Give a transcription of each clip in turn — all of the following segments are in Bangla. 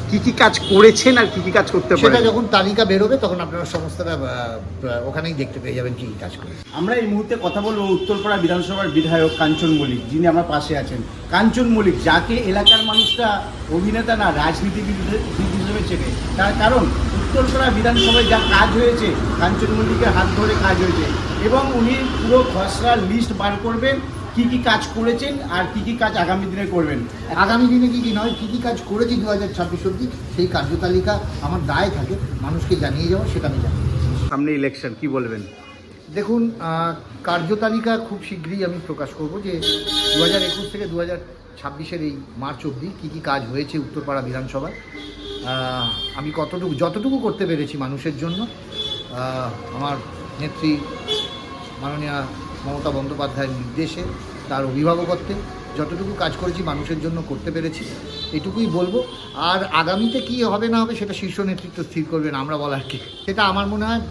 কি কাজ করেছেন আর কি কাজ করতে পারেন সেটা যখন তালিকা বেরোবে তখন আপনারা সমস্তটা ওখানেই দেখতে পেয়ে যাবেন কি কাজ করে। আমরা এই মুহূর্তে কথা বলবো উত্তরপাড়া বিধানসভার বিধায়ক কাঞ্চন মল্লিক, যিনি আমার পাশে আছেন। কাঞ্চন মল্লিক, যাকে এলাকার মানুষরা অভিনেতা না রাজনীতিবিদ হিসেবে চেনে, তার কারণ উত্তরপাড়া বিধানসভায় যা কাজ হয়েছে কাঞ্চন মল্লিকের হাত ধরে কাজ হয়েছে, এবং উনি পুরো খসড়া লিস্ট বার করবেন কি কাজ করেছেন আর কি কাজ আগামী দিনে করবেন। আগামী দিনে কি নয় কী কাজ করেছি 2026 অবধি সেই কার্যতালিকা আমার দায় থাকে মানুষকে জানিয়ে যাওয়া, সেটা আমি জানি। সামনে ইলেকশন, কি বলবেন? দেখুন, কার্যতালিকা খুব শীঘ্রই আমি প্রকাশ করব যে 2021 থেকে 2026 এই মার্চ অবধি কী কাজ হয়েছে উত্তরপাড়া বিধানসভায়। আমি যতটুকু করতে পেরেছি মানুষের জন্য, আমার নেত্রী মাননীয়া মমতা বন্দ্যোপাধ্যায়ের নির্দেশে, তার অভিভাবকত্বে যতটুকু কাজ করেছি মানুষের জন্য করতে পেরেছি, এটুকুই বলবো। আর আগামীতে কি হবে না হবে সেটা শীর্ষ নেতৃত্ব স্থির করবেন, আমরা বলার কি। সেটা আমার মনে হয়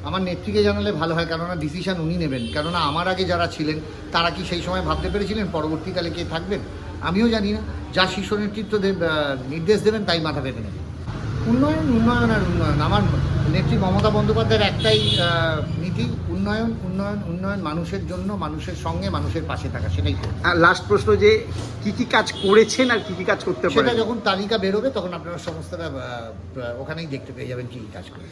আমার নেত্রীকে জানালে ভালো হয়, কেননা ডিসিশন উনি নেবেন। কেননা আমার আগে যারা ছিলেন তারা কি সেই সময় ভাবতে পেরেছিলেন পরবর্তীকালে কে থাকবেন? আমিও জানি না। যা শীর্ষ নেতৃত্ব নির্দেশ দেবেন তাই মাথা পেতে নেবেন। উন্নয়ন উন্নয়ন আর উন্নয়ন। আমার নেত্রী মমতা বন্দ্যোপাধ্যায়ের একটাই নীতি, উন্নয়ন উন্নয়ন উন্নয়ন, মানুষের জন্য, মানুষের সঙ্গে, মানুষের পাশে থাকা, সেটাই। লাস্ট প্রশ্ন, যে কি কাজ করেছেন আর কি কাজ করতে পারেন সেটা যখন তালিকা বেরোবে তখন আপনারা সমস্তটা ওখানেই দেখতে পেয়ে যাবেন কি কাজ করে।